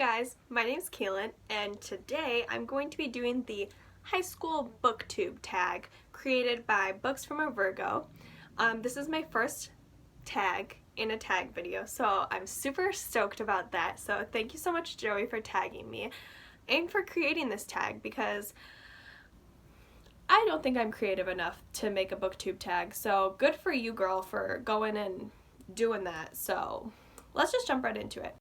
guys, my name is Kaylin, and today I'm going to be doing the high school booktube tag created by Books from a Virgo. This is my first tag in a tag video, so I'm super stoked about that. So thank you so much, Joey, for tagging me and for creating this tag, because I don't think I'm creative enough to make a booktube tag. So good for you, girl, for going and doing that. So let's just jump right into it.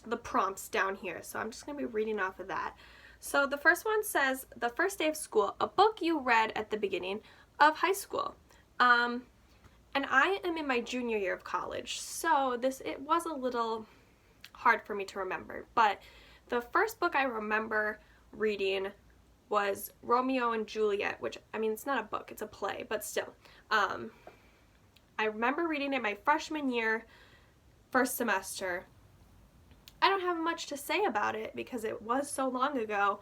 The prompts down here, so I'm just going to be reading off of that. So the first one says, the first day of school, a book you read at the beginning of high school. And I am in my junior year of college, so it was a little hard for me to remember, but the first book I remember reading was Romeo and Juliet, which, I mean, it's not a book, it's a play, but still. I remember reading it my freshman year, first semester. I don't have much to say about it because it was so long ago.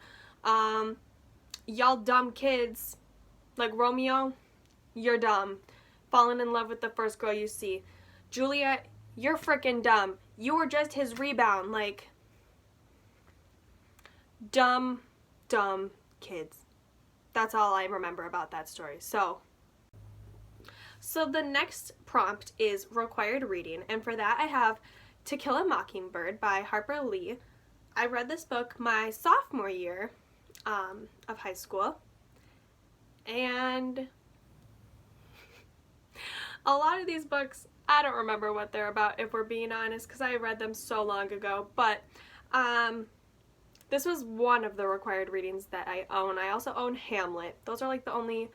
Y'all dumb kids, like Romeo, you're dumb. Falling in love with the first girl you see. Juliet, you're freaking dumb. You were just his rebound, like, dumb kids. That's all I remember about that story. So the next prompt is required reading, and for that I have To Kill a Mockingbird by Harper Lee. I read this book my sophomore year of high school, and a lot of these books, I don't remember what they're about, if we're being honest, because I read them so long ago, but this was one of the required readings that I own. I also own Hamlet. Those are like the only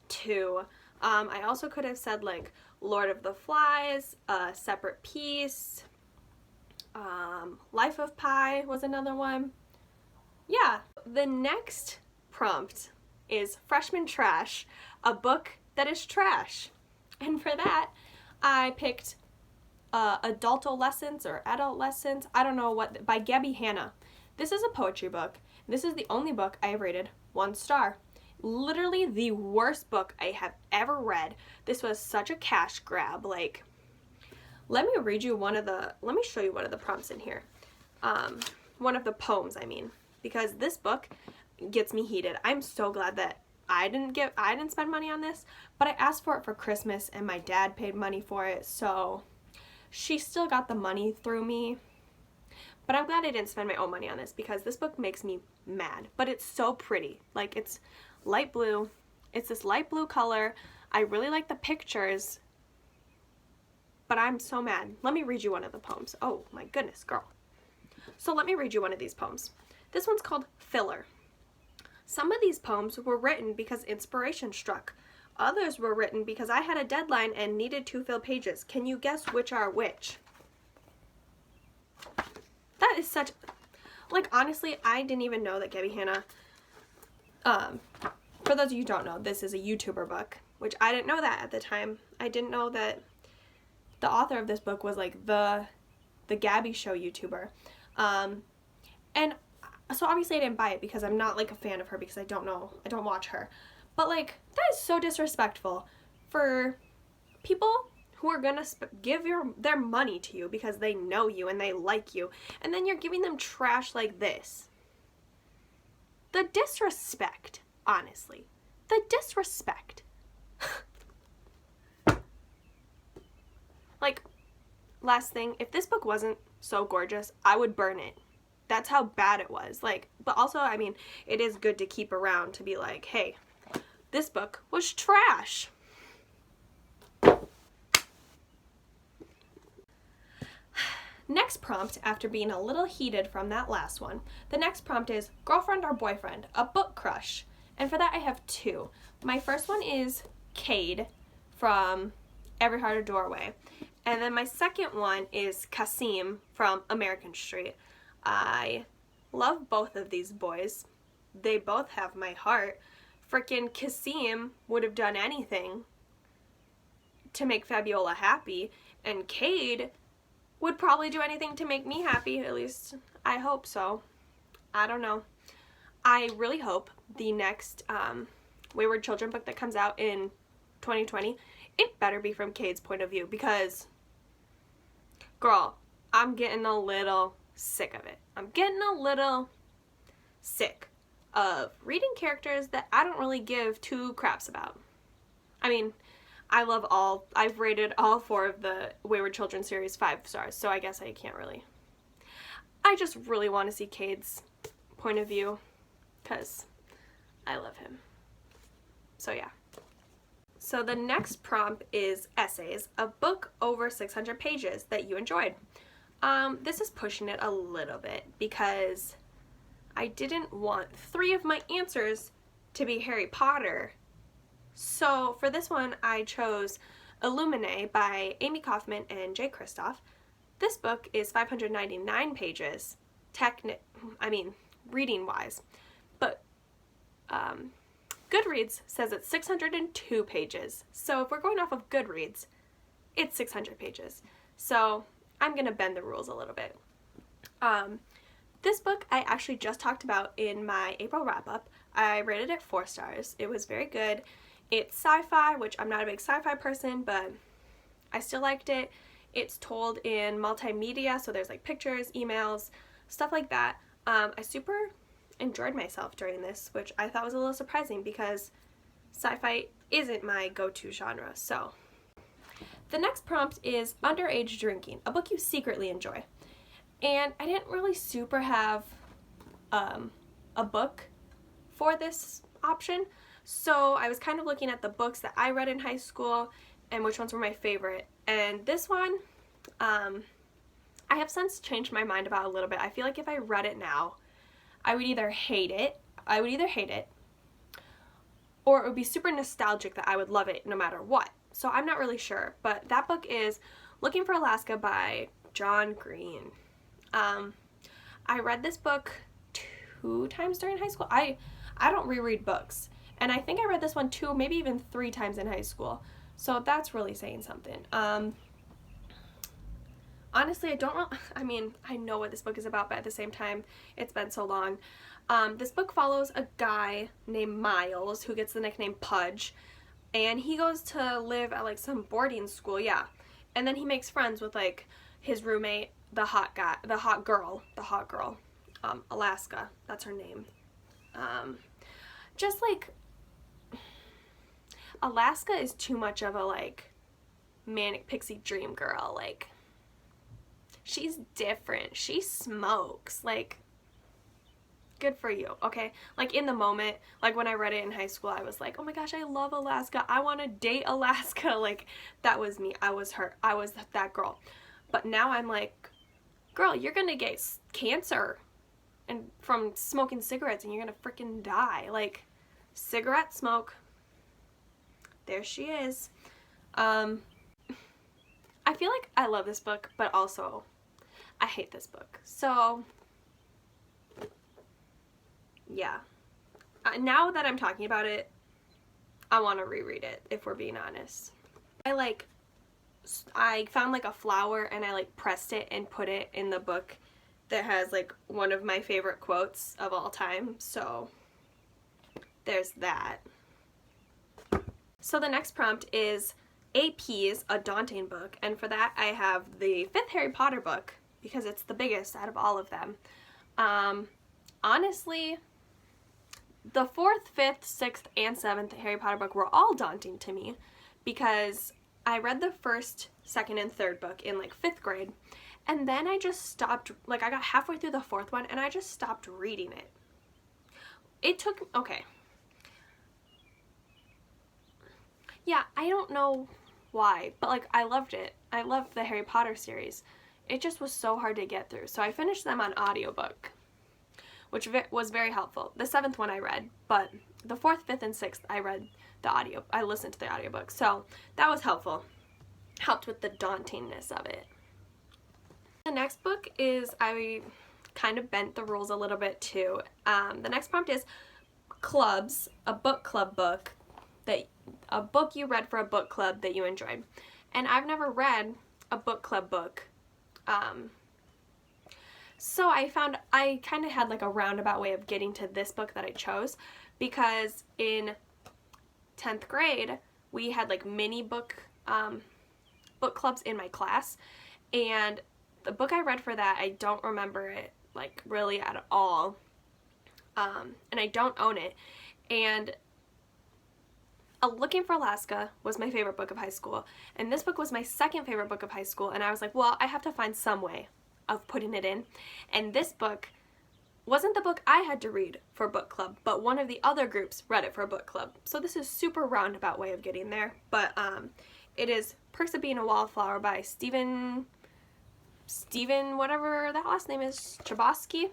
two. I also could have said like Lord of the Flies, A Separate Piece, Life of Pi was another one. Yeah. The next prompt is Freshman Trash, a book that is trash. And for that, I picked Adultolescence or Adolescence, I don't know what, by Gabby Hanna. This is a poetry book. This is the only book I have rated 1 star. Literally the worst book I have ever read. This was such a cash grab. Like, let me show you one of the prompts in here. One of the poems, I mean, because this book gets me heated. I'm so glad that I didn't spend money on this, but I asked for it for Christmas and my dad paid money for it, so she still got the money through me. But I'm glad I didn't spend my own money on this because this book makes me mad. But it's so pretty. Like, it's light blue. It's this light blue color. I really like the pictures, but I'm so mad. Let me read you one of the poems. Oh my goodness, girl. So let me read you one of these poems. This one's called Filler. Some of these poems were written because inspiration struck. Others were written because I had a deadline and needed to fill pages. Can you guess which are which? That is such, like, honestly, I didn't even know that Gabby Hanna, for those of you who don't know, this is a YouTuber book, which I didn't know that at the time. I didn't know that the author of this book was, like, the Gabby Show YouTuber. And so obviously I didn't buy it because I'm not, like, a fan of her because I don't watch her. But, like, that is so disrespectful for people who are gonna give their money to you because they know you and they like you, and then you're giving them trash like this. The disrespect, honestly. The disrespect. Like, last thing, if this book wasn't so gorgeous, I would burn it. That's how bad it was. Like, but also, I mean, it is good to keep around to be like, hey, this book was trash. Next prompt, after being a little heated from that last one, the next prompt is girlfriend or boyfriend, a book crush. And for that I have 2. My first one is Cade from Every Heart a Doorway. And then my second one is Kasim from American Street. I love both of these boys. They both have my heart. Frickin' Kasim would have done anything to make Fabiola happy, and Cade would probably do anything to make me happy. At least I hope so. I don't know. I really hope the next Wayward Children book that comes out in 2020, it better be from Cade's point of view, because girl, I'm getting a little sick of it. I'm getting a little sick of reading characters that I don't really give two craps about. I mean, I've rated all 4 of the Wayward Children series 5 stars, so I guess I can't really. I just really want to see Cade's point of view, because I love him. So yeah. So the next prompt is essays, a book over 600 pages that you enjoyed. This is pushing it a little bit because I didn't want 3 of my answers to be Harry Potter. So for this one, I chose Illuminae by Amy Kaufman and Jay Kristoff. This book is 599 pages, reading-wise, but Goodreads says it's 602 pages. So if we're going off of Goodreads, it's 600 pages. So I'm going to bend the rules a little bit. This book I actually just talked about in my April wrap-up. I rated it 4 stars. It was very good. It's sci-fi, which I'm not a big sci-fi person, but I still liked it. It's told in multimedia, so there's like pictures, emails, stuff like that. I super enjoyed myself during this, which I thought was a little surprising because sci-fi isn't my go-to genre. So the next prompt is Underage Drinking, a book you secretly enjoy. And I didn't really super have a book for this option, so I was kind of looking at the books that I read in high school and which ones were my favorite. And this one, I have since changed my mind about a little bit. I feel like if I read it now, I would either hate it, or it would be super nostalgic that I would love it no matter what. So I'm not really sure, but that book is Looking for Alaska by John Green. I read this book 2 times during high school. I don't reread books, and I think I read this one 2, maybe even 3 times in high school. So that's really saying something. Honestly, I know what this book is about, but at the same time, it's been so long. This book follows a guy named Miles who gets the nickname Pudge, and he goes to live at like some boarding school, yeah. And then he makes friends with like his roommate, the hot girl, Alaska, that's her name. Just like, Alaska is too much of a like manic pixie dream girl. Like, she's different, she smokes, like, good for you, okay? Like, in the moment, like when I read it in high school, I was like, oh my gosh, I love Alaska, I want to date Alaska. Like, that was me, I was her, I was that girl. But now I'm like, girl, you're gonna get cancer and from smoking cigarettes, and you're gonna freaking die. Like, cigarette smoke, there she is. I feel like I love this book, but also I hate this book. So yeah, now that I'm talking about it, I want to reread it, if we're being honest. I found like a flower and I like pressed it and put it in the book that has like one of my favorite quotes of all time, so there's that. So the next prompt is AP's A Daunting Book, and for that I have the 5th Harry Potter book because it's the biggest out of all of them. Honestly, the 4th, 5th, 6th, and 7th Harry Potter book were all daunting to me because I read the 1st, 2nd, and 3rd book in like 5th grade, and then I just stopped, like I got halfway through the 4th one and I just stopped reading it. It took, okay. Yeah, I don't know why, but like I loved it. I loved the Harry Potter series. It just was so hard to get through. So I finished them on audiobook, which was very helpful. The 7th one I read, but the 4th, 5th, and 6th I listened to the audiobook. So that was helpful. Helped with the dauntingness of it. The next book is, I kind of bent the rules a little bit too. The next prompt is clubs, a book club book, a book you read for a book club that you enjoyed. And I've never read a book club book. So I found I kind of had like a roundabout way of getting to this book that I chose, because in 10th grade we had like mini book clubs in my class, and The book I read for that, I don't remember it, like, really at all. And I don't own it. And Looking for Alaska was my favorite book of high school. And this book was my second favorite book of high school. And I was like, well, I have to find some way of putting it in. And this book wasn't the book I had to read for book club, but one of the other groups read it for book club. So this is super roundabout way of getting there. But it is Perks of Being a Wallflower by Stephen, whatever that last name is, Chbosky.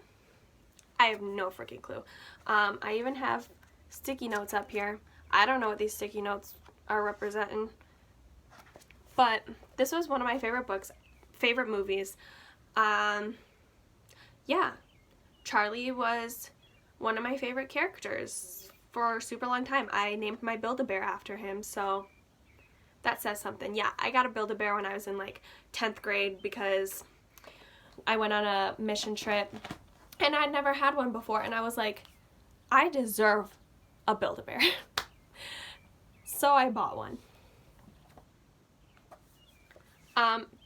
I have no freaking clue. I even have sticky notes up here. I don't know what these sticky notes are representing. But this was one of my favorite books, favorite movies. Yeah. Charlie was one of my favorite characters for a super long time. I named my Build-A-Bear after him, so that says something. Yeah, I got a Build-A-Bear when I was in like 10th grade because I went on a mission trip and I'd never had one before, and I was like, I deserve a Build-A-Bear. So I bought one.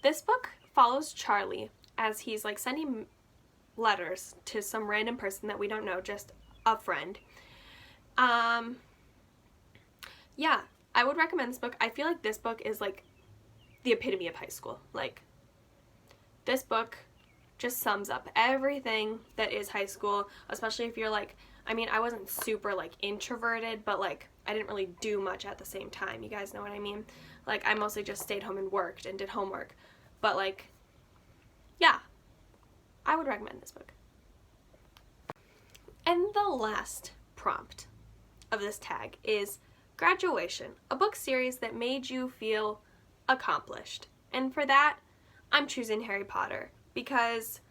This book follows Charlie as he's like sending letters to some random person that we don't know, just a friend. Yeah, I would recommend this book. I feel like this book is like the epitome of high school. Like, this book just sums up everything that is high school, especially if you're like, I mean, I wasn't super like introverted, but like I didn't really do much at the same time. You guys know what I mean? Like, I mostly just stayed home and worked and did homework. But like, yeah, I would recommend this book. And the last prompt of this tag is Graduation, a book series that made you feel accomplished. And for that, I'm choosing Harry Potter because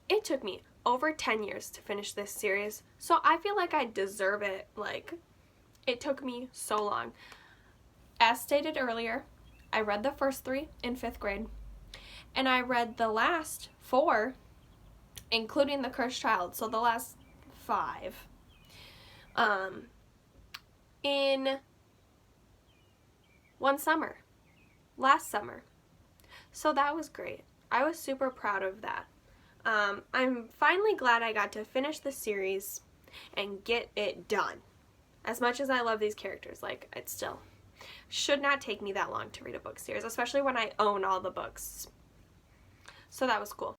it took me over 10 years to finish this series, so I feel like I deserve it. Like, it took me so long. As stated earlier, I read the first 3 in 5th grade, and I read the last 4, including The Cursed Child, so the last 5, in one summer, last summer. So that was great. I was super proud of that. I'm finally glad I got to finish the series and get it done. As much as I love these characters, like, it still should not take me that long to read a book series, especially when I own all the books. So that was cool.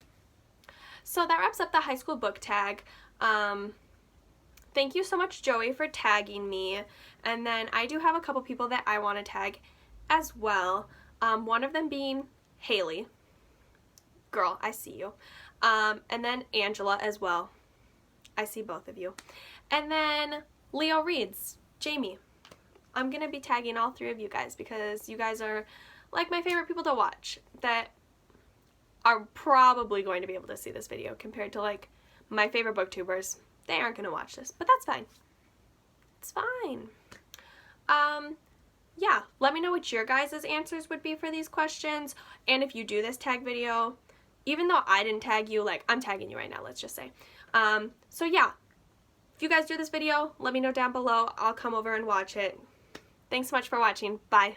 So that wraps up the high school book tag. Thank you so much, Joey, for tagging me. And then I do have a couple people that I want to tag as well. One of them being Haley. Girl, I see you. And then Angela as well. I see both of you. And then Leo Reads, Jamie. I'm going to be tagging all 3 of you guys because you guys are like my favorite people to watch that are probably going to be able to see this video compared to like my favorite booktubers. They aren't going to watch this, but that's fine. It's fine. Yeah, let me know what your guys' answers would be for these questions, and if you do this tag video, even though I didn't tag you, like, I'm tagging you right now, let's just say. So yeah, if you guys do this video, let me know down below. I'll come over and watch it. Thanks so much for watching. Bye.